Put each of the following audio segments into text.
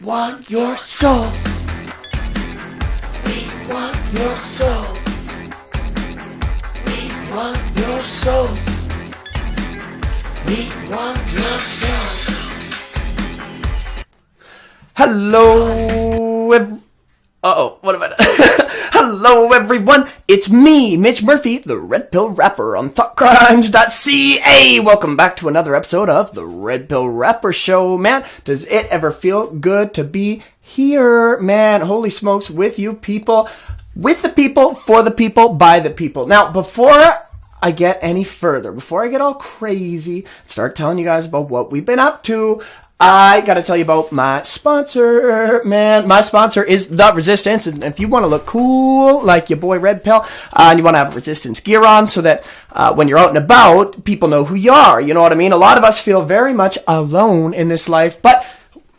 want your soul. We want your soul. We want your soul. We want your soul. Hello, what am I doing? Hello, everyone. It's me, Mitch Murphy, the Redpill Rapper on thoughtcrimes.ca. Welcome back to another episode of the Redpill Rapper Show. Man, does it ever feel good to be here, man? Holy smokes, with you people, with the people, for the people, by the people. Now, before I get any further, before I get all crazy, start telling you guys about what we've been up to, I gotta tell you about my sponsor, man. My sponsor is The Resistance, and if you want to look cool like your boy Redpill, and you want to have resistance gear on so that when you're out and about, people know who you are, you know what I mean? A lot of us feel very much alone in this life, but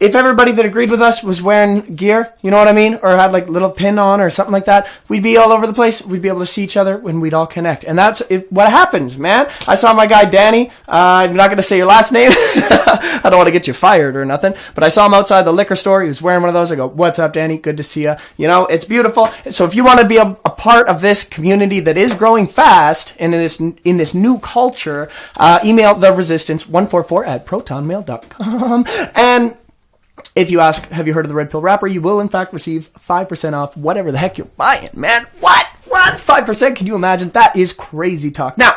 if everybody that agreed with us was wearing gear, you know what I mean, or had like little pin on or something like that, we'd be all over the place. We'd be able to see each other when we'd all connect. And that's what happens, man. I saw my guy Danny. I'm not going to say your last name. I don't want to get you fired or nothing. But I saw him outside the liquor store. He was wearing one of those. I go, "What's up, Danny? Good to see you." You know, it's beautiful. So if you want to be a part of this community that is growing fast in this new culture, email theresistance144@protonmail.com. And if you ask, have you heard of the Redpill Rapper, you will in fact receive 5% off whatever the heck you're buying, man. What? 5%? Can you imagine? That is crazy talk. Now,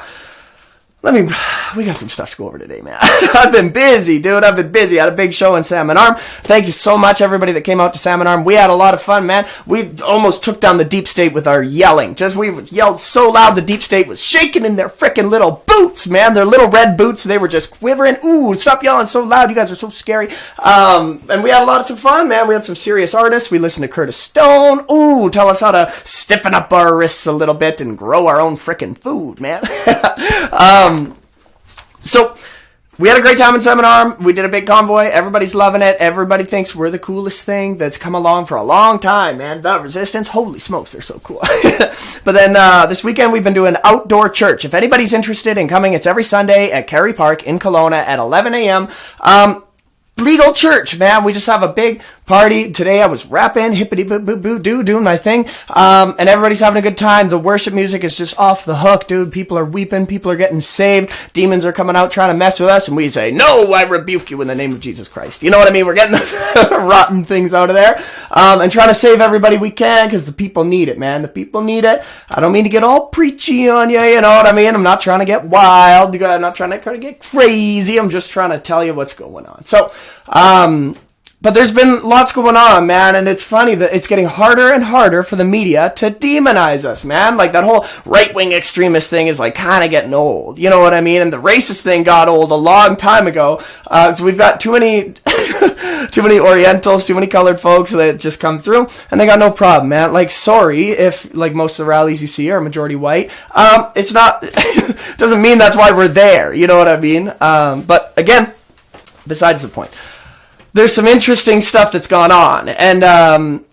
we got some stuff to go over today, man. I've been busy, dude. I've been busy. I had a big show in Salmon Arm. Thank you so much, everybody that came out to Salmon Arm. We had a lot of fun, man. We almost took down the deep state with our yelling. We yelled so loud, the deep state was shaking in their freaking little boots, man. Their little red boots. They were just quivering. Ooh, stop yelling so loud. You guys are so scary. And we had a lot of fun, man. We had some serious artists. We listened to Curtis Stone. Ooh, tell us how to stiffen up our wrists a little bit and grow our own freaking food, man. So, we had a great time in Salmon Arm. We did a big convoy. Everybody's loving it. Everybody thinks we're the coolest thing that's come along for a long time, man. The Resistance. Holy smokes, they're so cool. But then this weekend we've been doing outdoor church. If anybody's interested in coming, it's every Sunday at Kerry Park in Kelowna at 11 a.m. Legal church, man. We just have a big party. Today I was rapping, hippity-boo-boo-doo, doing my thing. And everybody's having a good time. The worship music is just off the hook, dude. People are weeping. People are getting saved. Demons are coming out trying to mess with us. And we say, "No, I rebuke you in the name of Jesus Christ." You know what I mean? We're getting those rotten things out of there. And trying to save everybody we can because the people need it, man. The people need it. I don't mean to get all preachy on you, you know what I mean? I'm not trying to get wild. I'm not trying to get crazy. I'm just trying to tell you what's going on. So, but there's been lots going on, man, and it's funny that it's getting harder and harder for the media to demonize us, man. Like, that whole right-wing extremist thing is, like, kind of getting old, you know what I mean? And the racist thing got old a long time ago, so we've got too many Orientals, too many colored folks that just come through, and they got no problem, man. Like, sorry if, like, most of the rallies you see are majority white. It's not, doesn't mean that's why we're there, you know what I mean? But, again, besides the point, there's some interesting stuff that's gone on, and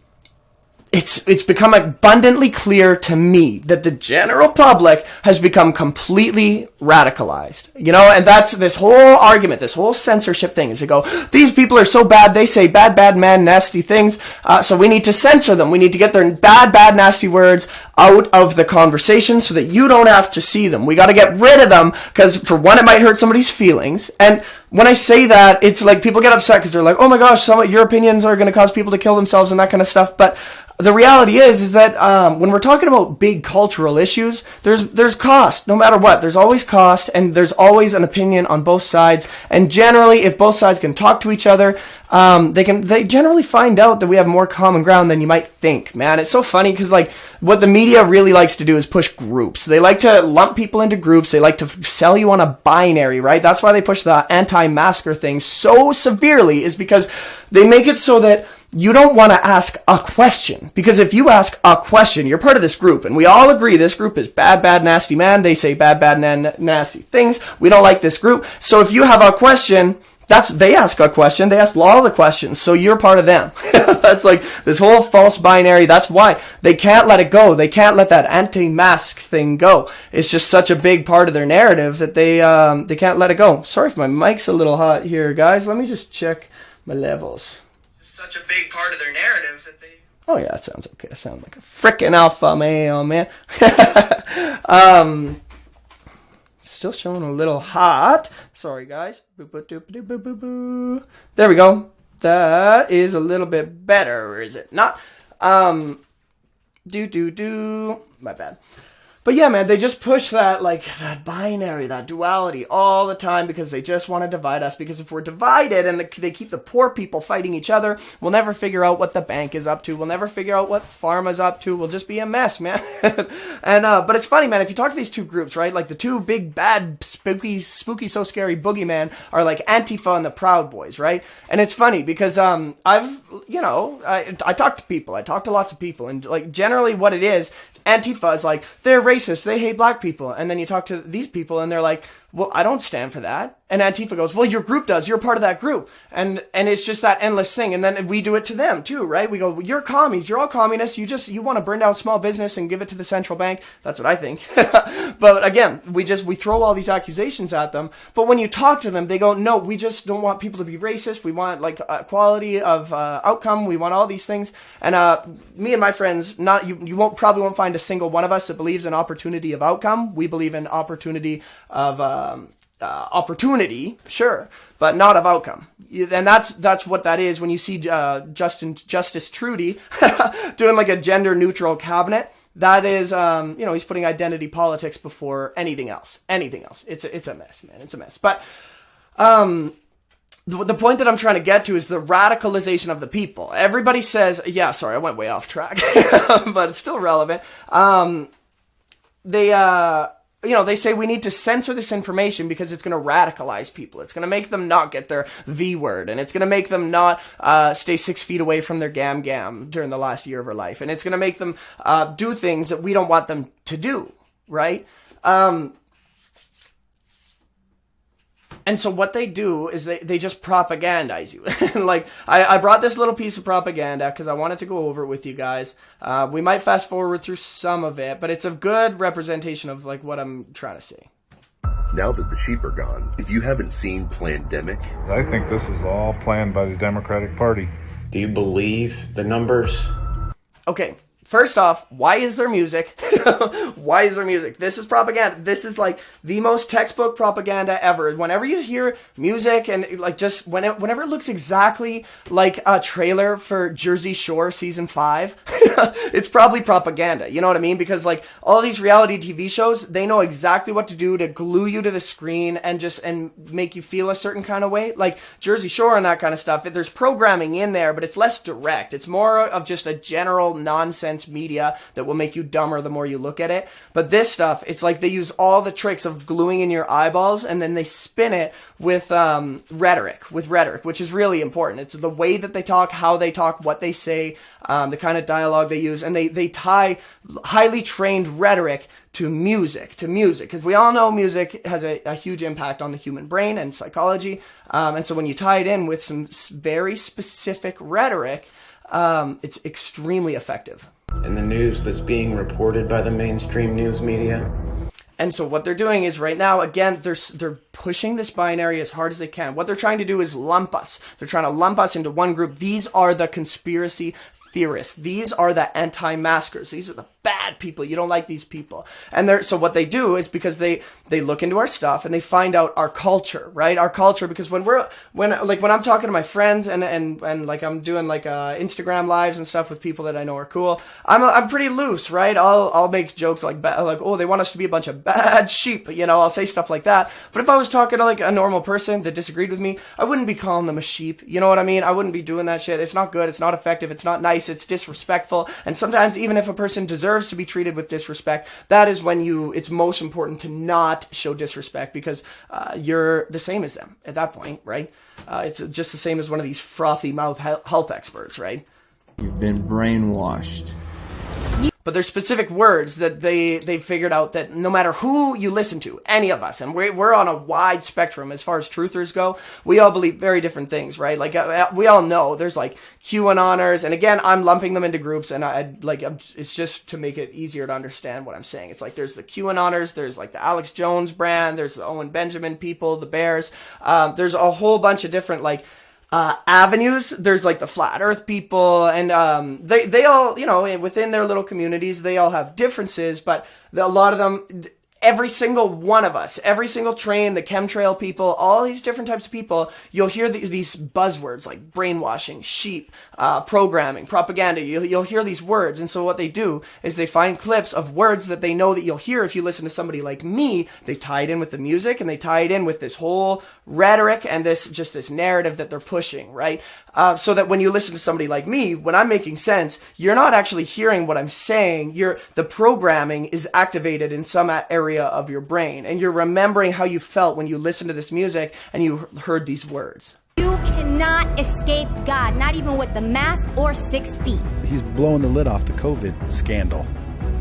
it's become abundantly clear to me that the general public has become completely radicalized, you know, and that's this whole argument, this whole censorship thing is to go, these people are so bad, they say bad, man, nasty things, so we need to censor them. We need to get their bad, nasty words out of the conversation so that you don't have to see them. We got to get rid of them because, for one, it might hurt somebody's feelings, and when I say that, it's like people get upset because they're like, "Oh my gosh, some of your opinions are going to cause people to kill themselves," and that kind of stuff. But the reality is that when we're talking about big cultural issues, there's cost, no matter what. There's always cost, and there's always an opinion on both sides. And generally, if both sides can talk to each other, they generally find out that we have more common ground than you might think, man. It's so funny because, like, what the media really likes to do is push groups. They like to lump people into groups. They like to sell you on a binary, right? That's why they push the anti-masker thing so severely, is because they make it so that you don't want to ask a question. Because if you ask a question, you're part of this group, and we all agree this group is bad, nasty, man. They say bad, nasty things. We don't like this group. So if you have a question, they ask a question. They ask all the questions. So you're part of them. That's like this whole false binary. That's why they can't let it go. They can't let that anti-mask thing go. It's just such a big part of their narrative that they can't let it go. Sorry if my mic's a little hot here, guys. Let me just check my levels. such a big part of their narrative that they... Oh yeah, that sounds okay. I sound like a frickin' alpha male, man. Still showing a little hot. Sorry, guys. There we go. That is a little bit better, or is it not? My bad. But yeah, man, they just push that, like, that binary, that duality all the time because they just want to divide us. Because if we're divided and they keep the poor people fighting each other, we'll never figure out what the bank is up to. We'll never figure out what pharma's up to. We'll just be a mess, man. But it's funny, man, if you talk to these two groups, right, like the two big, bad, spooky, so scary boogeyman are like Antifa and the Proud Boys, right? And it's funny because I talk to people. I talk to lots of people. And, like, generally what it is, Antifa is like, they're racist, they hate black people. And then you talk to these people and they're like, well, I don't stand for that. And Antifa goes, well, your group does. You're part of that group. And it's just that endless thing. And then we do it to them too, right? We go, well, you're commies. You're all communists. You want to burn down small business and give it to the central bank. That's what I think. But again, we throw all these accusations at them. But when you talk to them, they go, no, we just don't want people to be racist. We want like equality of outcome. We want all these things. And me and my friends, you probably won't find a single one of us that believes in opportunity of outcome. We believe in opportunity of opportunity, sure, but not of outcome. And that's what that is when you see Justice Trudy doing like a gender neutral cabinet. That is, he's putting identity politics before anything else. It's a mess, man. It's a mess. But the point that I'm trying to get to is the radicalization of the people. Everybody says, yeah, sorry, I went way off track, but it's still relevant. They say we need to censor this information because it's going to radicalize people. It's going to make them not get their V word, and it's going to make them not stay 6 feet away from their gam during the last year of her life, and it's going to make them do things that we don't want them to do, right? And so what they do is they just propagandize you. Like, I brought this little piece of propaganda because I wanted to go over it with you guys. We might fast forward through some of it, but it's a good representation of, like, what I'm trying to say. Now that the sheep are gone, if you haven't seen Plandemic... I think this was all planned by the Democratic Party. Do you believe the numbers? Okay. First off, why is there music? Why is there music? This is propaganda. This is like the most textbook propaganda ever. Whenever you hear music and like just whenever it looks exactly like a trailer for Jersey Shore season 5, it's probably propaganda. You know what I mean? Because like all these reality TV shows, they know exactly what to do to glue you to the screen and make you feel a certain kind of way. Like Jersey Shore and that kind of stuff. There's programming in there, but it's less direct. It's more of just a general nonsense media that will make you dumber the more you look at it. But this stuff, it's like they use all the tricks of gluing in your eyeballs and then they spin it with rhetoric, which is really important. It's the way that they talk, how they talk, what they say, the kind of dialogue they use, and they tie highly trained rhetoric to music, because we all know music has a huge impact on the human brain and psychology, and so when you tie it in with some very specific rhetoric, it's extremely effective. And the news that's being reported by the mainstream news media? And so what they're doing is right now, again, they're pushing this binary as hard as they can. What they're trying to do is lump us. They're trying to lump us into one group. These are the conspiracy theorists. These are the anti-maskers. These are the bad people. You don't like these people. And so what they do is because they look into our stuff and they find out our culture, right? Our culture, because when I'm talking to my friends and like I'm doing like Instagram lives and stuff with people that I know are cool, I'm pretty loose, right? I'll make jokes like oh, they want us to be a bunch of bad sheep, I'll say stuff like that. But if I was talking to like a normal person that disagreed with me, I wouldn't be calling them a sheep. You know what I mean? I wouldn't be doing that shit. It's not good. It's not effective. It's not nice. It's disrespectful. And sometimes even if a person deserves to be treated with disrespect, that is when it's most important to not show disrespect because you're the same as them at that point, right? It's just the same as one of these frothy mouth health experts, right? You've been brainwashed. But there's specific words that they figured out that no matter who you listen to, any of us, and we're on a wide spectrum as far as truthers go, we all believe very different things, right? Like we all know there's like QAnoners, and again, I'm lumping them into groups, and it's just to make it easier to understand what I'm saying. It's like there's the QAnoners, there's like the Alex Jones brand, there's the Owen Benjamin people, the Bears, there's a whole bunch of different like avenues. There's like the flat earth people, and they all, you know, within their little communities, they all have differences, but a lot of them, every single one of us, every single train, the chemtrail people, all these different types of people, you'll hear these buzzwords like brainwashing, sheep, programming, propaganda. You'll hear these words. And so what they do is they find clips of words that they know that you'll hear if you listen to somebody like me. They tie it in with the music, and they tie it in with this whole rhetoric and this narrative that they're pushing, right? So that when you listen to somebody like me, when I'm making sense, you're not actually hearing what I'm saying. The programming is activated in some area of your brain, and you're remembering how you felt when you listened to this music and you heard these words. You cannot escape God, not even with the mask or 6 feet. He's blowing the lid off the COVID scandal,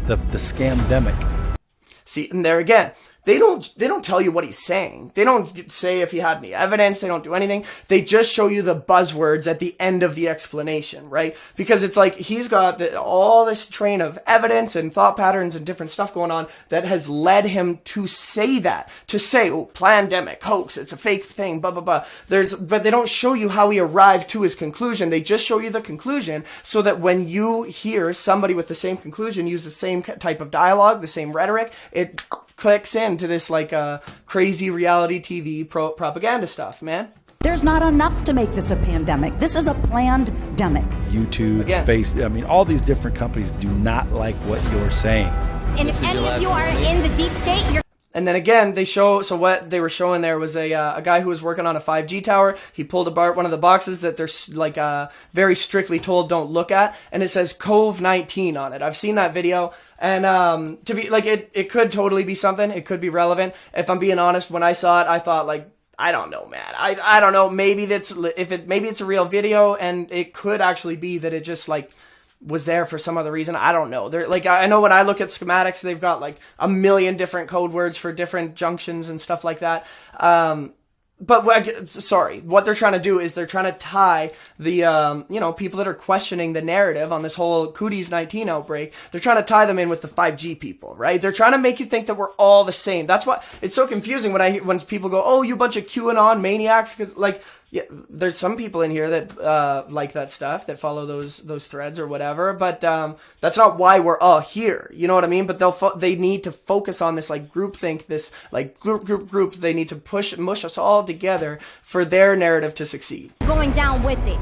the scamdemic. See, and there again, they don't tell you what he's saying. They don't say if he had any evidence. They don't do anything. They just show you the buzzwords at the end of the explanation, right? Because it's like he's got all this train of evidence and thought patterns and different stuff going on that has led him to say that. To say, oh, plandemic, hoax, it's a fake thing, blah, blah, blah. But they don't show you how he arrived to his conclusion. They just show you the conclusion so that when you hear somebody with the same conclusion use the same type of dialogue, the same rhetoric, it clicks into this like crazy reality TV propaganda stuff, man. There's not enough to make this a pandemic. This is a planned demic. YouTube, Again. I mean, all these different companies do not like what you're saying. And if any of you are in the deep state, you're And then again, so what they were showing there was a guy who was working on a 5G tower. He pulled apart one of the boxes that they're like very strictly told don't look at, and it says COVID-19 on it. I've seen that video, and to be like it could totally be something. It could be relevant. If I'm being honest, when I saw it, I thought like, I don't know, man. I don't know. Maybe maybe it's a real video, and it could actually be that it just like was there for some other reason. I don't know. They're like, I know when I look at schematics, they've got like a million different code words for different junctions and stuff like that. But what they're trying to do is they're trying to tie the, people that are questioning the narrative on this whole COVID-19 outbreak. They're trying to tie them in with the 5G people, right? They're trying to make you think that we're all the same. That's why it's so confusing when people go, oh, you bunch of QAnon maniacs. Cause like, yeah, there's some people in here that like that stuff, that follow those threads or whatever, but that's not why we're all here. You know what I mean? But they need to focus on this like groupthink, this like group. They need to mush us all together for their narrative to succeed. going down with it.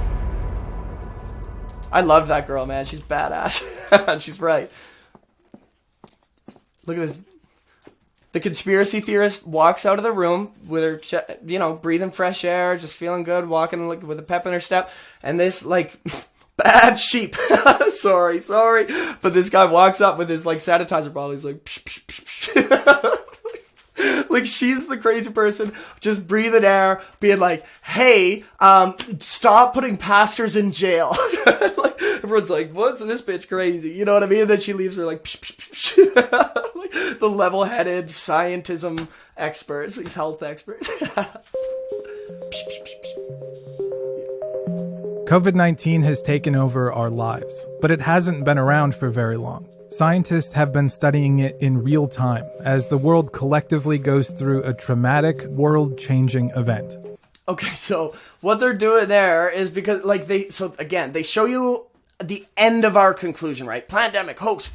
I love that girl, man. She's badass. She's right. Look at this. The conspiracy theorist walks out of the room with her, breathing fresh air, just feeling good, walking with a pep in her step. And this, like, bad sheep. sorry. But this guy walks up with his, like, sanitizer bottle. He's like, psh, psh, psh, psh. Like, she's the crazy person, just breathing air, being like, hey, stop putting pastors in jail. Like, everyone's like, what's this bitch crazy? You know what I mean? And then she leaves her like, psh, psh, psh. Like, the level-headed scientism experts, these health experts. COVID-19 has taken over our lives, but it hasn't been around for very long. Scientists have been studying it in real time as the world collectively goes through a traumatic, world-changing event. Okay, so what they're doing there is because, like, they show you the end of our conclusion, right? Plandemic, hoax,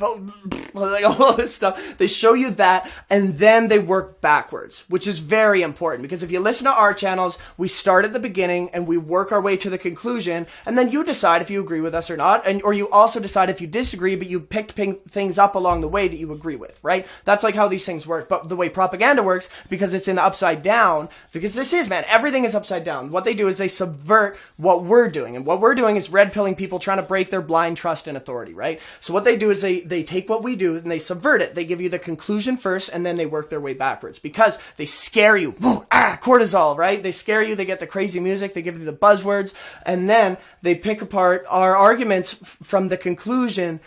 like all this stuff. They show you that, and then they work backwards, which is very important, because if you listen to our channels, we start at the beginning and we work our way to the conclusion, and then you decide if you agree with us or not, or you also decide if you disagree, but you picked things up along the way that you agree with, right? That's like how these things work. But the way propaganda works, because it's in the upside down, because everything is upside down. What they do is they subvert what we're doing, and what we're doing is red pilling people, trying to break their blind trust in authority, right? So what they do is they take what we do and they subvert it. They give you the conclusion first, and then they work their way backwards, because they scare you. Cortisol, right? They scare you. They get the crazy music. They give you the buzzwords, and then they pick apart our arguments from the conclusion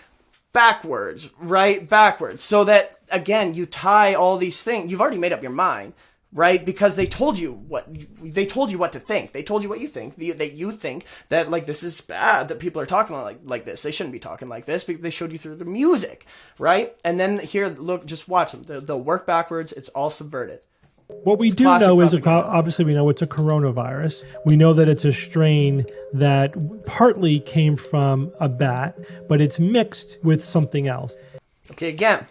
backwards, right? Backwards. So that, again, you tie all these things. You've already made up your mind, right? Because they told you what to think. They told you what you think. That you think that, like, this is bad, that people are talking like this. They shouldn't be talking like this, because they showed you through the music, right? And then here, look, just watch them. They'll work backwards. It's all subverted. What we do Classic know is, propaganda. obviously, we know it's a coronavirus. We know that it's a strain that partly came from a bat, but it's mixed with something else. Okay, again,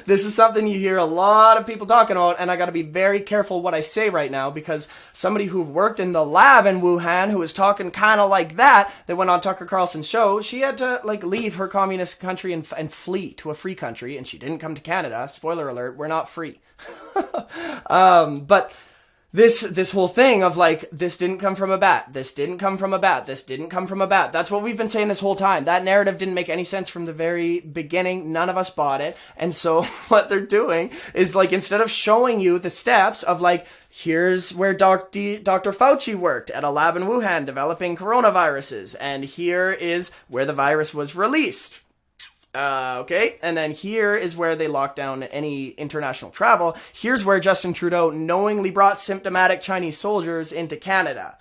this is something you hear a lot of people talking about, and I got to be very careful what I say right now, because somebody who worked in the lab in Wuhan, who was talking kind of like that went on Tucker Carlson's show, she had to like leave her communist country and flee to a free country, and she didn't come to Canada. Spoiler alert, we're not free. But this whole thing of like, this didn't come from a bat, this didn't come from a bat, this didn't come from a bat. That's what we've been saying this whole time. That narrative didn't make any sense from the very beginning. None of us bought it. And so what they're doing is like, instead of showing you the steps of like, here's where Dr. Fauci worked at a lab in Wuhan developing coronaviruses, and here is where the virus was released. Okay, and then here is where they lock down any international travel. Here's where Justin Trudeau knowingly brought symptomatic Chinese soldiers into Canada.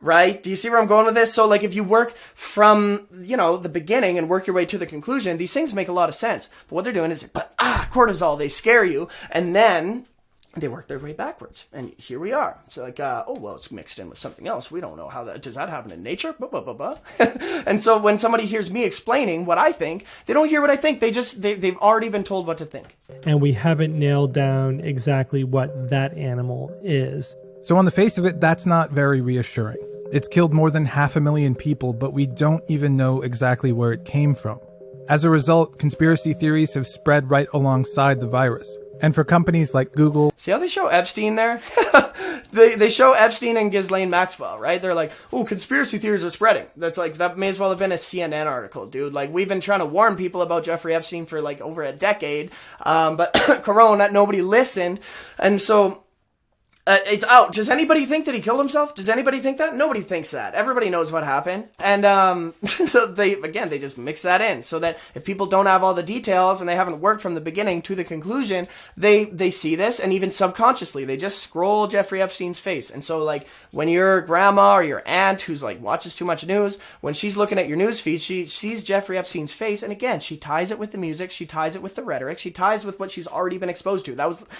Right? Do you see where I'm going with this? So like, if you work from, the beginning and work your way to the conclusion, these things make a lot of sense. But what they're doing is, cortisol, they scare you, and then they work their way backwards. And here we are. So like, it's mixed in with something else. We don't know how does that happen in nature? Blah, blah, blah, blah. And so when somebody hears me explaining what I think, they don't hear what I think. They've already been told what to think. And we haven't nailed down exactly what that animal is. So on the face of it, that's not very reassuring. It's killed more than 500,000 people, but we don't even know exactly where it came from. As a result, conspiracy theories have spread right alongside the virus. And for companies like Google... See how they show Epstein there? they show Epstein and Ghislaine Maxwell, right? They're like, oh, conspiracy theories are spreading. That's like, that may as well have been a CNN article, dude. Like, we've been trying to warn people about Jeffrey Epstein for like over a decade. But Corona, nobody listened. And so... it's out. Does anybody think that he killed himself? Does anybody think that? Nobody thinks that. Everybody knows what happened. And so they just mix that in so that if people don't have all the details and they haven't worked from the beginning to the conclusion, they see this, and even subconsciously they just scroll Jeffrey Epstein's face. And so like, when your grandma or your aunt who's like watches too much news, when she's looking at your news feed, she sees Jeffrey Epstein's face, and again, she ties it with the music, she ties it with the rhetoric, she ties with what she's already been exposed to.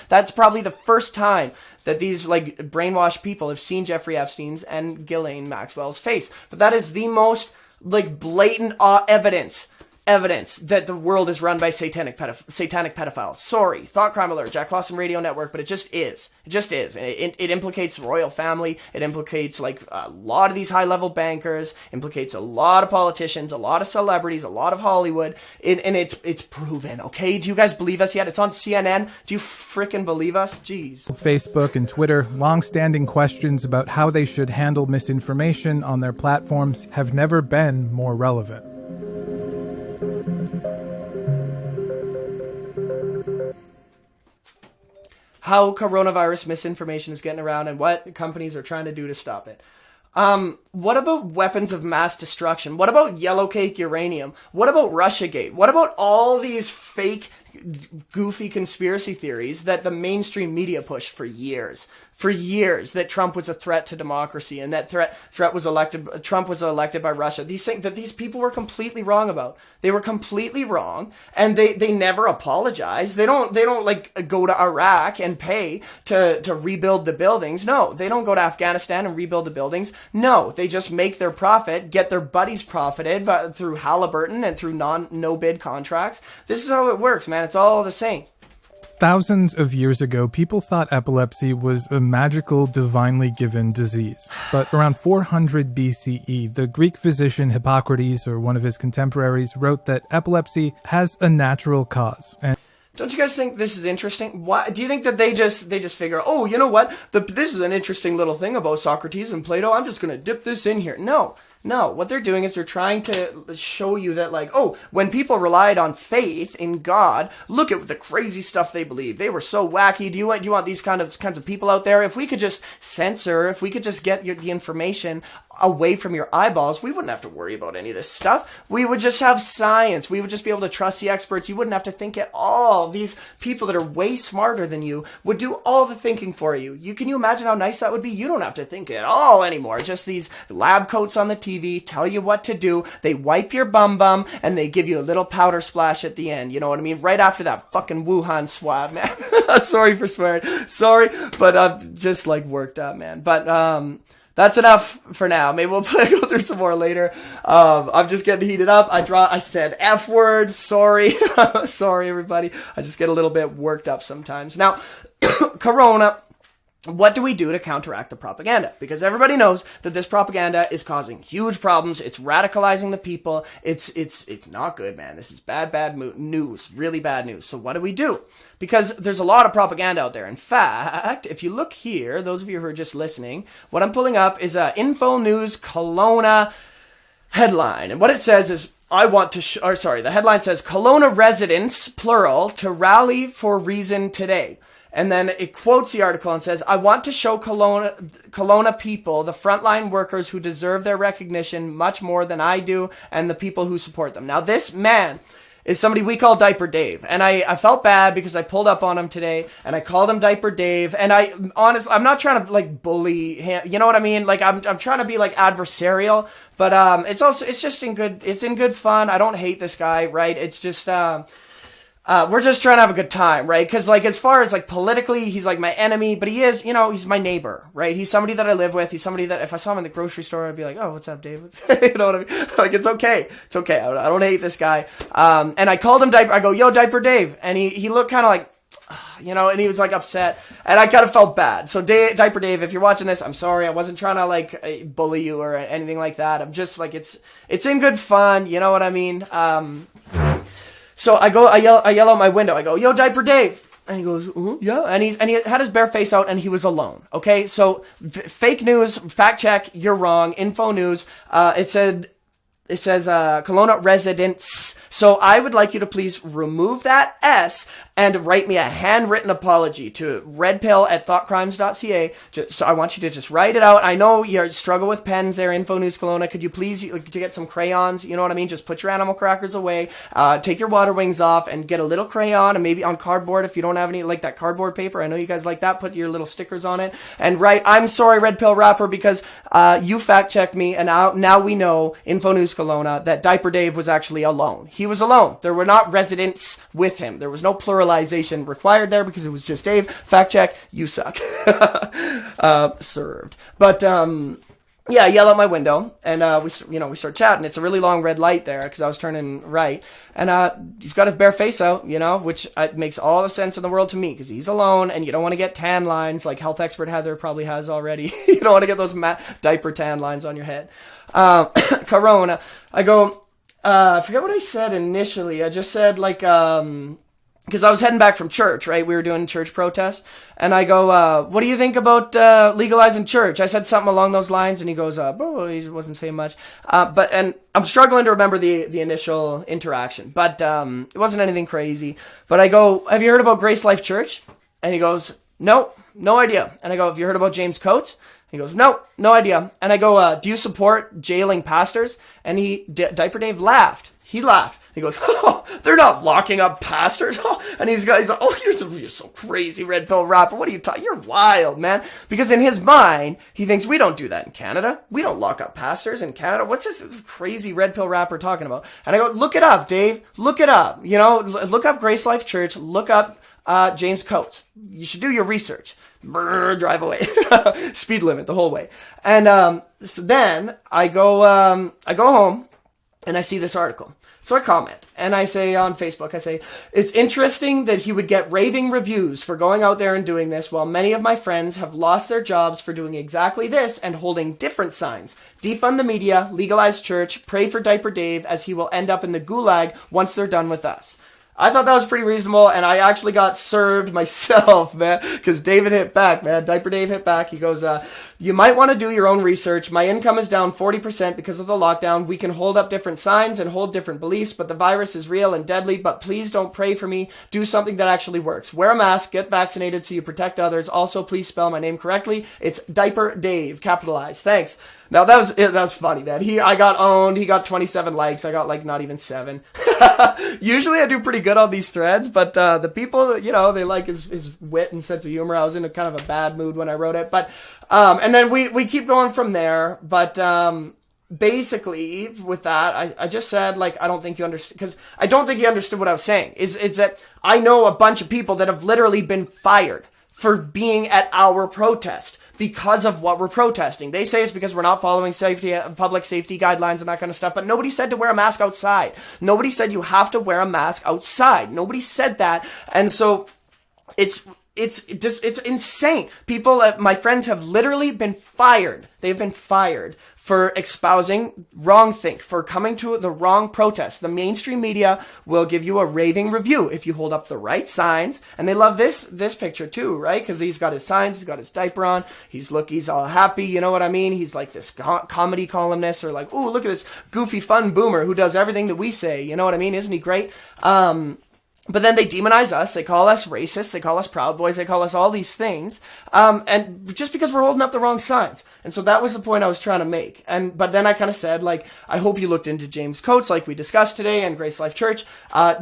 That's probably the first time that these like brainwashed people have seen Jeffrey Epstein's and Ghislaine Maxwell's face. But that is the most like blatant evidence that the world is run by satanic pedophiles. Sorry, thought crime alert, Jack Lawson Radio Network, but it just is. It just is. It implicates the royal family. It implicates like a lot of these high-level bankers. Implicates a lot of politicians, a lot of celebrities, a lot of Hollywood. And it's proven. Okay, do you guys believe us yet? It's on CNN. Do you freaking believe us? Jeez. Facebook and Twitter, long-standing questions about how they should handle misinformation on their platforms have never been more relevant. How coronavirus misinformation is getting around and what companies are trying to do to stop it. What about weapons of mass destruction? What about yellow cake uranium? What about Russiagate? What about all these fake, goofy conspiracy theories that the mainstream media pushed for years? For years, that Trump was a threat to democracy, and that Trump was elected by Russia. These things that these people were completely wrong about. They were completely wrong, and they never apologize. They don't like go to Iraq and pay to rebuild the buildings. No, they don't go to Afghanistan and rebuild the buildings. No, they just make their profit, get their buddies profited through Halliburton and through no bid contracts. This is how it works, man. It's all the same. Thousands of years ago, people thought epilepsy was a magical, divinely given disease. But around 400 BCE, the Greek physician Hippocrates, or one of his contemporaries, wrote that epilepsy has a natural cause. And don't you guys think this is interesting? Why do you think that they just figure, oh, you know what? This is an interesting little thing about Socrates and Plato. I'm just going to dip this in here. No, what they're doing is they're trying to show you that, like, oh, when people relied on faith in God, look at the crazy stuff they believed. They were so wacky. Do you want these kinds of people out there? If we could just censor, if we could just get the information away from your eyeballs, we wouldn't have to worry about any of this stuff. We would just have science. We would just be able to trust the experts. You wouldn't have to think at all. These people that are way smarter than you would do all the thinking for you. Can you imagine how nice that would be? You don't have to think at all anymore. Just these lab coats on the TV, tell you what to do. They wipe your bum, and they give you a little powder splash at the end. You know what I mean? Right after that fucking Wuhan swab, man. Sorry for swearing. Sorry, but I'm just like worked up, man. But that's enough for now. Maybe we'll go through some more later. I'm just getting heated up. I said F word. Sorry. Sorry, everybody. I just get a little bit worked up sometimes. Now, Corona. What do we do to counteract the propaganda? Because everybody knows that this propaganda is causing huge problems. It's radicalizing the people. It's not good, man. This is bad news. Really bad news. So what do we do? Because there's a lot of propaganda out there. In fact, if you look here, those of you who are just listening, what I'm pulling up is a Info News Kelowna headline. And what it says is, the headline says, Kelowna residents, plural, to rally for reason today. And then it quotes the article and says, I want to show Kelowna people, the frontline workers who deserve their recognition much more than I do, and the people who support them. Now, this man is somebody we call Diaper Dave. And I felt bad because I pulled up on him today, and I called him Diaper Dave. And I'm not trying to, like, bully him. You know what I mean? Like, I'm trying to be, like, adversarial. But it's just in good fun. I don't hate this guy, right? It's just... we're just trying to have a good time, right? Because, like, as far as, like, politically, he's, like, my enemy, but he is, you know, he's my neighbor, right? He's somebody that I live with. He's somebody that if I saw him in the grocery store, I'd be like, oh, what's up, David? You know what I mean? Like, it's okay. It's okay. I don't hate this guy. And I called him Diaper. I go, yo, Diaper Dave. And he looked kind of like, you know, and he was, like, upset. And I kind of felt bad. So, Diaper Dave, if you're watching this, I'm sorry. I wasn't trying to, like, bully you or anything like that. I'm just, like, it's in good fun. You know what I mean? So I yell out my window. I go, yo, Diaper Dave. And he goes, yeah. And he had his bare face out and he was alone. Okay. So fake news, fact check. You're wrong. Info News. It says Kelowna residents. So I would like you to please remove that S and write me a handwritten apology to redpill@thoughtcrimes.ca. So I want you to just write it out. I know you struggle with pens there, Info News Kelowna. Could you please to get some crayons? You know what I mean? Just put your animal crackers away. Take your water wings off and get a little crayon and maybe on cardboard if you don't have any, like that cardboard paper. I know you guys like that. Put your little stickers on it and write, I'm sorry, Red Pill Rapper, because you fact checked me and now we know, Info News Kelowna, that Diaper Dave was actually alone. He was alone. There were not residents with him. There was no pluralization required there because it was just Dave. Fact check, you suck. Served. But yeah, I yell out my window and we start chatting. It's a really long red light there because I was turning right, and he's got his bare face out, you know, which makes all the sense in the world to me because he's alone and you don't want to get tan lines like health expert Heather probably has already. You don't want to get those diaper tan lines on your head. Corona. I go, I forget what I said initially. I just said like, because I was heading back from church, right? We were doing church protest. And I go, what do you think about legalizing church? I said something along those lines. And he goes, bro, he wasn't saying much. And I'm struggling to remember the initial interaction. But it wasn't anything crazy. But I go, have you heard about Grace Life Church? And he goes, no idea. And I go, have you heard about James Coates? He goes, no idea. And I go, do you support jailing pastors? And Diaper Dave laughed. He laughed. He goes, oh, they're not locking up pastors. And he's like, oh, you're so crazy, Red Pill Rapper. What are you talking? You're wild, man. Because in his mind, he thinks we don't do that in Canada. We don't lock up pastors in Canada. What's this crazy Red Pill Rapper talking about? And I go, look it up, Dave. Look it up. You know, look up Grace Life Church. Look up James Coates. You should do your research. Brr, drive away. Speed limit the whole way. And so then I go home and I see this article. So I comment and I say on Facebook, I say, it's interesting that he would get raving reviews for going out there and doing this while many of my friends have lost their jobs for doing exactly this and holding different signs. Defund the media, legalize church, pray for Diaper Dave as he will end up in the gulag once they're done with us. I thought that was pretty reasonable, and I actually got served myself, man, because David hit back, man. Diaper Dave hit back. He goes, you might want to do your own research. My income is down 40% because of the lockdown. We can hold up different signs and hold different beliefs, but the virus is real and deadly. But please don't pray for me. Do something that actually works. Wear a mask. Get vaccinated so you protect others. Also, please spell my name correctly. It's Diaper Dave, capitalized. Thanks. Now, that was funny, man. I got owned. He got 27 likes. I got, like, not even 7. Usually I do pretty good on these threads, but the people, you know, they like his wit and sense of humor. I was in a kind of a bad mood when I wrote it. But and then we keep going from there. But basically, with that, I just said, like, I don't think you understand, because I don't think you understood what I was saying, is that I know a bunch of people that have literally been fired for being at our protest because of what we're protesting. They say it's because we're not following public safety guidelines and that kind of stuff, but nobody said to wear a mask outside. Nobody said you have to wear a mask outside. Nobody said that. And so it's insane. People, my friends have literally been fired. They've been fired for espousing wrongthink, for coming to the wrong protest. The mainstream media will give you a raving review if you hold up the right signs. And they love this picture too, right? Because he's got his signs, he's got his diaper on, he's all happy, you know what I mean? He's like this comedy columnist, or like, ooh, look at this goofy fun boomer who does everything that we say, you know what I mean? Isn't he great? But then they demonize us, they call us racist, they call us Proud Boys, they call us all these things, and just because we're holding up the wrong signs. And so that was the point I was trying to make. But then I kind of said, like, I hope you looked into James Coates, like we discussed today, and Grace Life Church.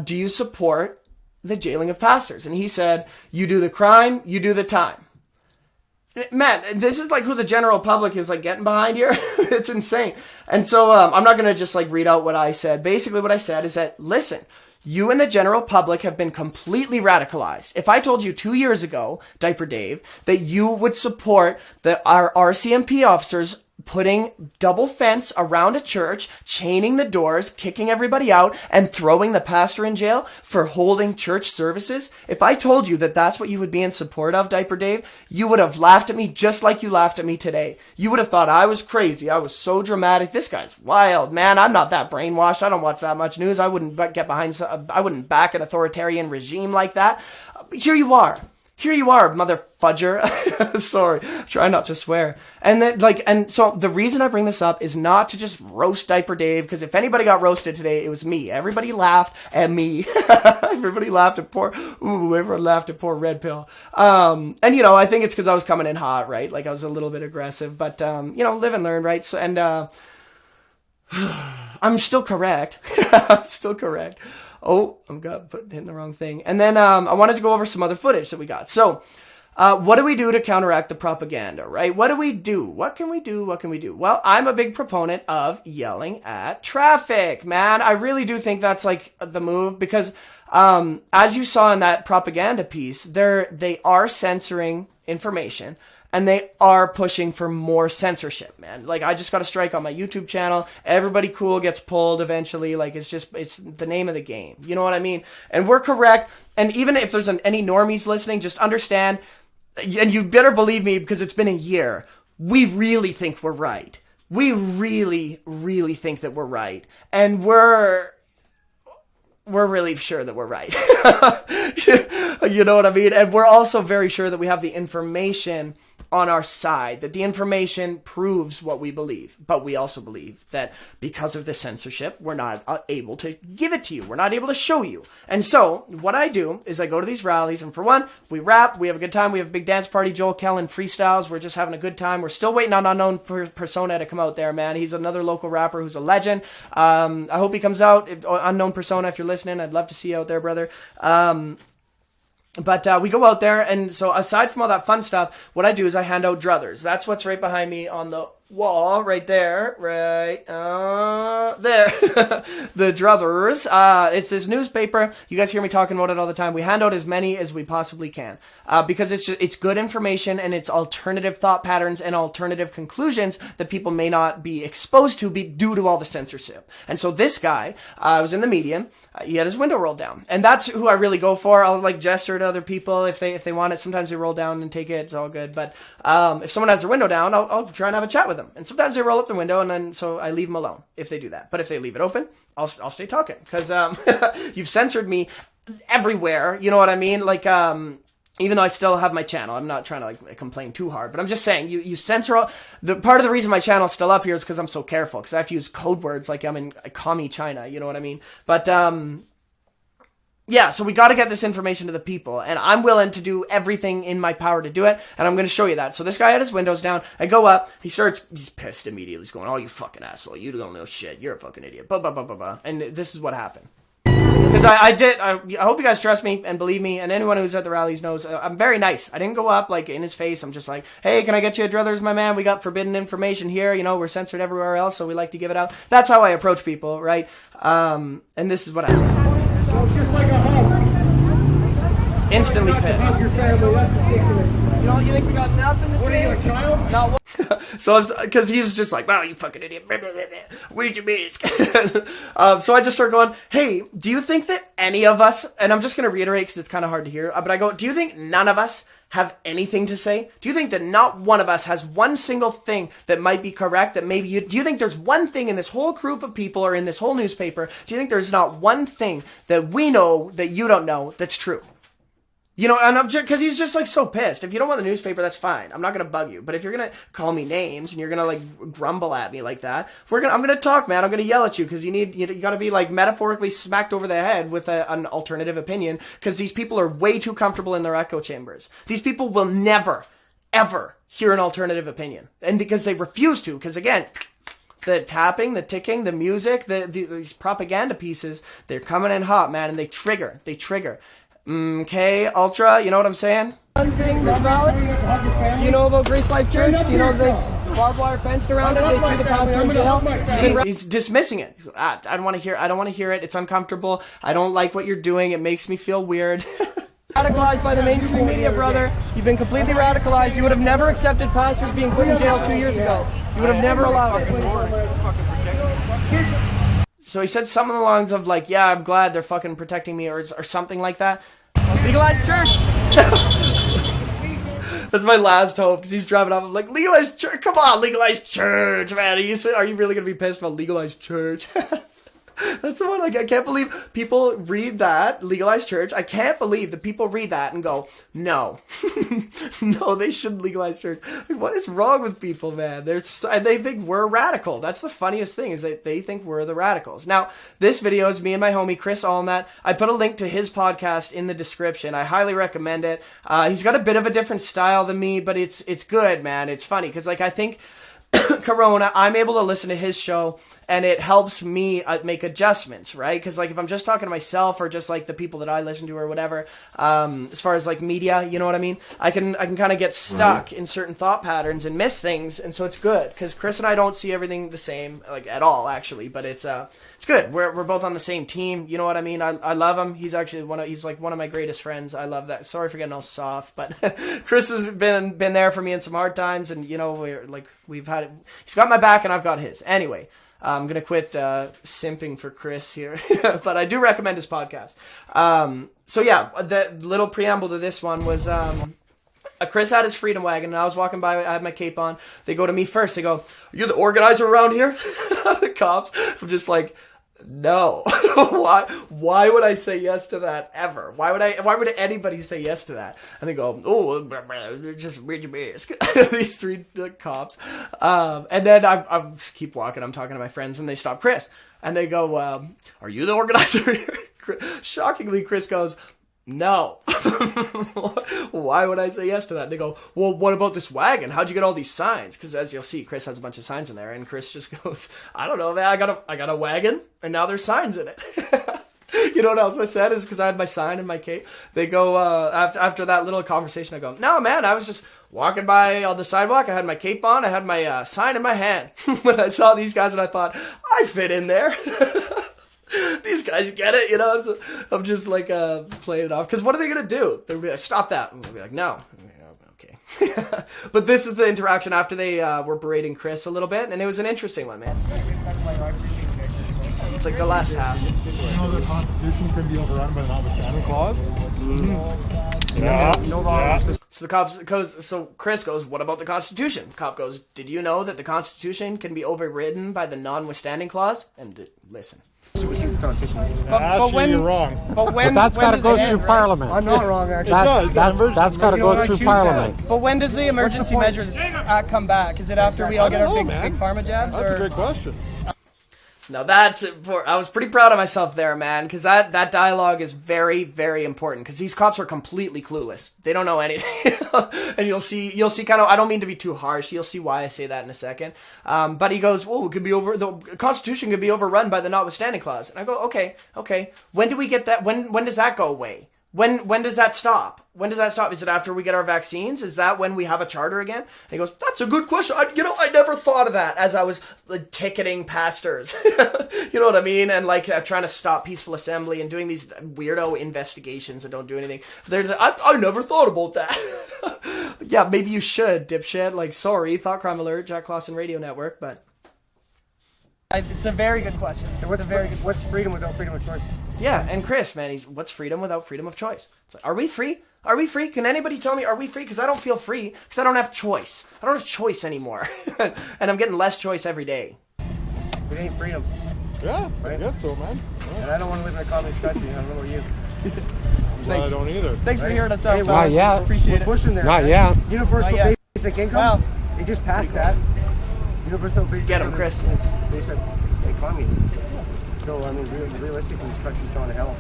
Do you support the jailing of pastors? And he said, you do the crime, you do the time. Man, this is like who the general public is like getting behind here. It's insane. And so I'm not going to just like read out what I said. Basically what I said is that, listen, you and the general public have been completely radicalized. If I told you 2 years ago, Diaper Dave, that you would support our RCMP officers putting double fence around a church, chaining the doors, kicking everybody out, and throwing the pastor in jail for holding church services, if I told you that that's what you would be in support of, Diaper Dave, you would have laughed at me just like you laughed at me today. You would have thought I was crazy. I was so dramatic. This guy's wild, man. I'm not that brainwashed. I don't watch that much news. I wouldn't I wouldn't back an authoritarian regime like that. Here you are. Here you are, mother fudger. Sorry, try not to swear. And so the reason I bring this up is not to just roast Diaper Dave, because if anybody got roasted today, it was me. Everybody laughed at me. Everybody laughed at everyone laughed at poor Redpill. And you know, I think it's because I was coming in hot, right? Like I was a little bit aggressive, but you know, live and learn, right? So, and I'm still correct. I'm still correct. Oh, I'm hitting the wrong thing. And then I wanted to go over some other footage that we got. So what do we do to counteract the propaganda, right? What do we do? What can we do? What can we do? Well, I'm a big proponent of yelling at traffic, man. I really do think that's like the move, because as you saw in that propaganda piece, they are censoring information. And they are pushing for more censorship, man. Like, I just got a strike on my YouTube channel. Everybody cool gets pulled eventually. Like, it's the name of the game. You know what I mean? And we're correct. And even if there's any normies listening, just understand, and you better believe me, because it's been a year, we really think we're right. We really, really think that we're right. And we're really sure that we're right. You know what I mean? And we're also very sure that we have the information on our side, that the information proves what we believe. But we also believe that because of the censorship, we're not able to give it to you. We're not able to show you. And so what I do is I go to these rallies, and for one, we rap, we have a good time, we have a big dance party, Joel Kellen freestyles, we're just having a good time. We're still waiting on Unknown Persona to come out there, man. He's another local rapper who's a legend. I hope he comes out. Unknown Persona, if you're listening, I'd love to see you out there, brother. But we go out there, and so aside from all that fun stuff, what I do is I hand out druthers. That's what's right behind me on the wall, right there, right there. The druthers. It's this newspaper. You guys hear me talking about it all the time. We hand out as many as we possibly can, because it's good information, and it's alternative thought patterns and alternative conclusions that people may not be exposed to due to all the censorship. And so this guy was in the Medium. He had his window rolled down, and that's who I really go for. I'll like gesture to other people if they want it. Sometimes they roll down and take it. It's all good. But if someone has their window down, I'll try and have a chat with them. And sometimes they roll up the window, and then so I leave them alone if they do that. But if they leave it open, I'll stay talking, because you've censored me everywhere. You know what I mean? Like even though I still have my channel, I'm not trying to like complain too hard, but I'm just saying you censor all the part of the reason my channel's still up here is because I'm so careful, because I have to use code words like I'm in commie China, you know what I mean? But yeah, so we got to get this information to the people, and I'm willing to do everything in my power to do it, and I'm going to show you that. So this guy had his windows down. I go up. He's pissed immediately. He's going, "Oh, you fucking asshole. You don't know shit. You're a fucking idiot." Blah, blah, blah, blah, blah. And this is what happened. Because I hope you guys trust me and believe me, and anyone who's at the rallies knows I'm very nice. I didn't go up like in his face. I'm just like, hey, can I get you a druthers, my man? We got forbidden information here. You know, we're censored everywhere else, so we like to give it out. That's how I approach people, right? And this is what I instantly pissed. You know, you think we got nothing to say? Not one. So, because he was just like, wow, you fucking idiot. Read your means. So I just start going, hey, do you think that any of us, and I'm just going to reiterate because it's kind of hard to hear, but I go, do you think none of us have anything to say? Do you think that not one of us has one single thing that might be correct, that maybe do you think there's one thing in this whole group of people or in this whole newspaper, do you think there's not one thing that we know that you don't know that's true? You know, and I'm just, because he's just like so pissed. If you don't want the newspaper, that's fine. I'm not going to bug you. But if you're going to call me names and you're going to like grumble at me like that, I'm going to talk, man. I'm going to yell at you because you got to be like metaphorically smacked over the head with an alternative opinion, because these people are way too comfortable in their echo chambers. These people will never, ever hear an alternative opinion. And because they refuse to, because again, the tapping, the ticking, the music, these propaganda pieces, they're coming in hot, man, and they trigger. Okay, Ultra, you know what I'm saying? One thing that's valid. Do you know about Grace Life Church? Do you know the barbed wire fenced around it? They threw the pastor in jail. He's dismissing it. I don't want to hear. I don't want to hear it. It's uncomfortable. I don't like what you're doing. It makes me feel weird. Radicalized by the mainstream media, brother. You've been completely radicalized. You would have never accepted pastors being put in jail 2 years ago. You would have never allowed it. So he said something along the lines of like, yeah, I'm glad they're fucking protecting me, or something like that. Legalized church. That's my last hope, because he's driving off. I'm like, legalized church. Come on, legalized church, man. Are you really gonna be pissed about legalized church? That's the one. Like, I can't believe people read that, legalized church. I can't believe that people read that and go, no, no, they shouldn't legalize church. Like, what is wrong with people, man? They think we're radical. That's the funniest thing, is that they think we're the radicals. Now, this video is me and my homie Chris Allnut. I put a link to his podcast in the description. I highly recommend it. He's got a bit of a different style than me, but it's good, man. It's funny because, like, I think Corona, I'm able to listen to his show, and it helps me make adjustments, right? Because, like, if I'm just talking to myself or just like the people that I listen to or whatever, as far as like media, you know what I mean? I can kind of get stuck in certain thought patterns and miss things, and so it's good because Chris and I don't see everything the same, like, at all, actually. But it's good. We're both on the same team. You know what I mean? I love him. He's actually he's like one of my greatest friends. I love that. Sorry for getting all soft, but Chris has been there for me in some hard times, and you know, we've had it. He's got my back, and I've got his. Anyway. I'm going to quit simping for Chris here, but I do recommend his podcast. So yeah, the little preamble to this one was Chris had his Freedom Wagon, and I was walking by, I had my cape on. They go to me first. They go, "Are you the organizer around here?" The cops. I'm just like, no. Why would I say yes to that ever? Why would anybody say yes to that? And they go, "Oh, just read your mask." These three cops. And then I just keep walking. I'm talking to my friends, and they stop Chris. And they go, "Are you the organizer here?" Shockingly, Chris goes, "No." Why would I say yes to that? And they go, "Well, what about this wagon? How'd you get all these signs?" Because as you'll see, Chris has a bunch of signs in there, and Chris just goes, "I don't know, man. I got a wagon, and now there's signs in it." You know what else I said is because I had my sign and my cape. They go after that little conversation. I go, "No, man. I was just walking by on the sidewalk. I had my cape on. I had my sign in my hand when I saw these guys, and I thought I fit in there." These guys get it, you know. So I'm just like playing it off, because what are they gonna do? They'll be like, "Stop that!" And we'll be like, "No." Okay. But this is the interaction after they were berating Chris a little bit, and it was an interesting one, man. It's like the last half. You know the Constitution can be overrun by the notwithstanding clause? Mm-hmm. Yeah. So the cops goes. So Chris goes, "What about the Constitution?" The cop goes, "Did you know that the Constitution can be overridden by the notwithstanding clause?" And listen. But when you're wrong. But that's got to go through Parliament. I'm not wrong, actually. That's got to go through Parliament. But when does the Emergency Measures Act come back? Is it after we all get our big pharma jabs? That's a great question. No, I was pretty proud of myself there, man, because that dialogue is very, very important, because these cops are completely clueless. They don't know anything. And you'll see kind of, I don't mean to be too harsh, you'll see why I say that in a second. But he goes, well, the Constitution could be overrun by the notwithstanding clause. And I go, okay. When do we get that? When does that go away? When does that stop? When does that stop? Is it after we get our vaccines? Is that when we have a charter again? And he goes, that's a good question. I never thought of that as I was ticketing pastors. You know what I mean? And trying to stop peaceful assembly and doing these weirdo investigations that don't do anything. I never thought about that. Yeah, maybe you should, dipshit. Sorry, thought crime alert, Jack Clausen Radio Network, but... It's a very good question. What's freedom without freedom of choice? Yeah, and Chris, man, what's freedom without freedom of choice? It's like, are we free? Are we free? Can anybody tell me, are we free? Because I don't feel free, because I don't have choice. I don't have choice anymore. And I'm getting less choice every day. It ain't freedom. Yeah, right? I guess so, man. Yeah. And I don't want to live in a communist country. I don't know about you. I don't either. Thanks for hearing us out, Hey, Not yet. Appreciate it. We're pushing there. Not right? yet. Universal Not yet. basic income. They just passed that. Universal basic Get 'em, income. Chris. They said communism. So I mean, realistically, this country's gone to hell.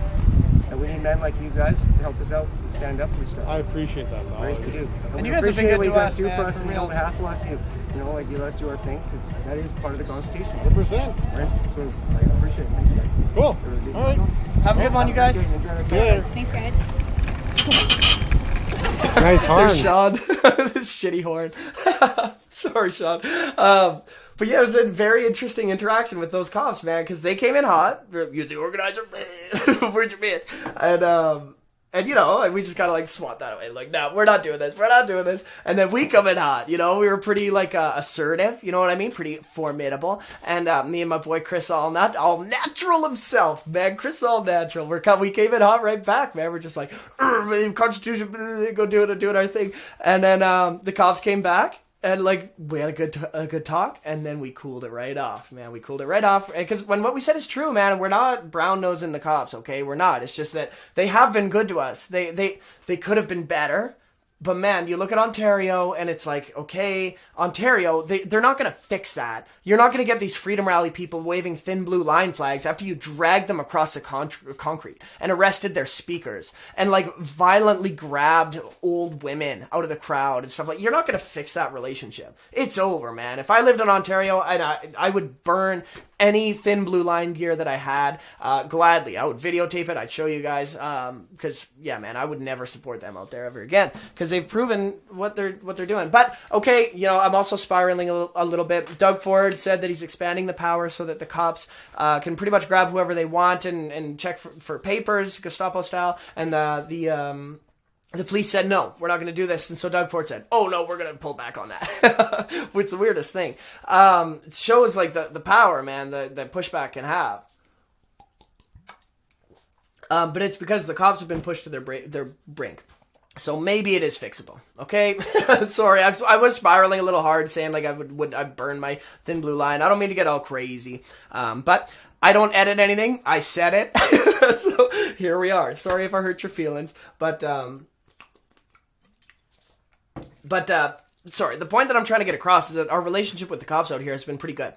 And we need men like you guys to help us out and stand up for stuff. I appreciate that. Right, we do. And we you guys have been appreciate good what to you guys us, do man, for us for and real. don't hassle us. You know, you let us do our thing, because that is part of the Constitution. 100%. Right? So I appreciate it. Thanks, guys. Cool. All right. Have a good one, you guys. See you later. Thanks, guys. Nice horn. There's Sean. This shitty horn. Sorry, Sean. But yeah, it was a very interesting interaction with those cops, man, because they came in hot. You're the organizer. Where's your pants? And you know, we just kind of swat that away. No, we're not doing this. We're not doing this. And then we come in hot. You know, we were pretty assertive. You know what I mean? Pretty formidable. And me and my boy Chris, all natural himself, man. Chris all natural. We came in hot right back, man. We're just Constitution, go do it our thing. And then the cops came back. And we had a good talk, and then we cooled it right off, man. We cooled it right off, because when what we said is true, man, we're not brown nosing the cops, okay? We're not. It's just that they have been good to us. They could have been better, but man, you look at Ontario, and it's okay, Ontario, they're not gonna fix that. You're not gonna get these Freedom Rally people waving thin blue line flags after you dragged them across the concrete and arrested their speakers and violently grabbed old women out of the crowd and stuff. You're not gonna fix that relationship. It's over, man. If I lived in Ontario, I would burn any thin blue line gear that I had, gladly. I would videotape it. I'd show you guys, because yeah, man, I would never support them out there ever again, because they've proven what they're doing. But okay, you know, I'm also spiraling a little bit. Doug Ford said that he's expanding the power so that the cops can pretty much grab whoever they want and check for papers, Gestapo style, and the police said, no, we're not going to do this. And so Doug Ford said, oh, no, we're going to pull back on that. It's the weirdest thing. It shows the power, man, that pushback can have. But it's because the cops have been pushed to their brink. So maybe it is fixable, okay? Sorry, I was spiraling a little hard, saying I'd burn my thin blue line. I don't mean to get all crazy, but I don't edit anything. I said it, so here we are. Sorry if I hurt your feelings, but sorry. The point that I'm trying to get across is that our relationship with the cops out here has been pretty good.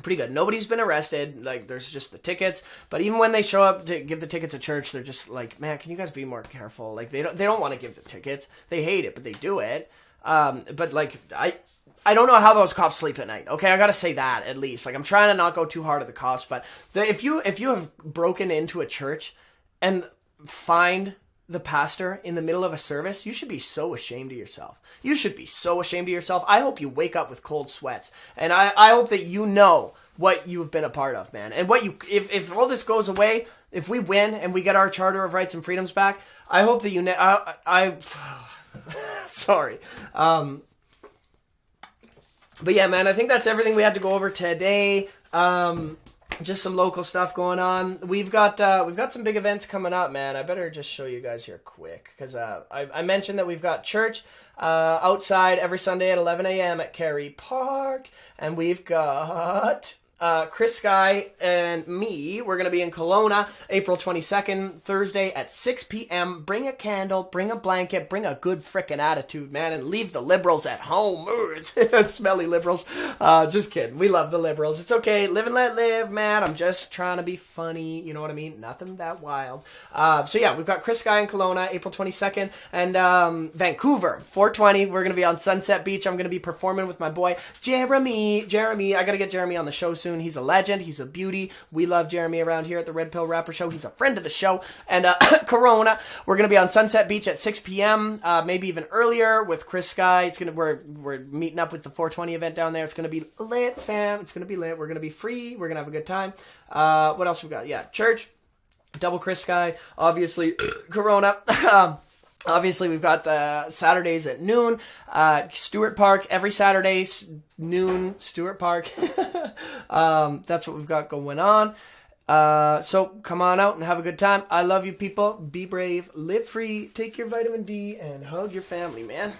Pretty good. Nobody's been arrested. There's just the tickets. But even when they show up to give the tickets at church, they're just man, can you guys be more careful? They don't want to give the tickets. They hate it, but they do it. But I don't know how those cops sleep at night. Okay, I gotta say that at least. I'm trying to not go too hard at the cops, but if you have broken into a church and find the pastor in the middle of a service, you should be so ashamed of yourself. You should be so ashamed of yourself. I hope you wake up with cold sweats. And I hope that you know what you've been a part of, man. And if all this goes away, if we win and we get our Charter of Rights and Freedoms back, I hope that sorry. But yeah, man, I think that's everything we had to go over today. Just some local stuff going on. We've got some big events coming up, man. I better just show you guys here quick, because I mentioned that we've got church outside every Sunday at 11 a.m. at Carey Park, and we've got Chris Sky and me, we're going to be in Kelowna, April 22nd, Thursday at 6 p.m. Bring a candle, bring a blanket, bring a good frickin' attitude, man, and leave the liberals at home. Ooh, it's smelly liberals. Just kidding. We love the liberals. It's okay. Live and let live, man. I'm just trying to be funny. You know what I mean? Nothing that wild. So yeah, we've got Chris Sky in Kelowna, April 22nd, and Vancouver, 420. We're going to be on Sunset Beach. I'm going to be performing with my boy, Jeremy. I got to get Jeremy on the show soon. He's a legend. He's a beauty. We love Jeremy around here at the Redpill Rapper Show. He's a friend of the show. And Corona, we're going to be on Sunset Beach at 6 p.m., maybe even earlier with Chris Sky. We're meeting up with the 420 event down there. It's going to be lit, fam. It's going to be lit. We're going to be free. We're going to have a good time. What else we got? Yeah, church, double Chris Sky, obviously Corona. Obviously, we've got the Saturdays at noon, Stewart Park, every Saturday, noon, Stewart Park. That's what we've got going on. So come on out and have a good time. I love you, people. Be brave, live free, take your vitamin D, and hug your family, man.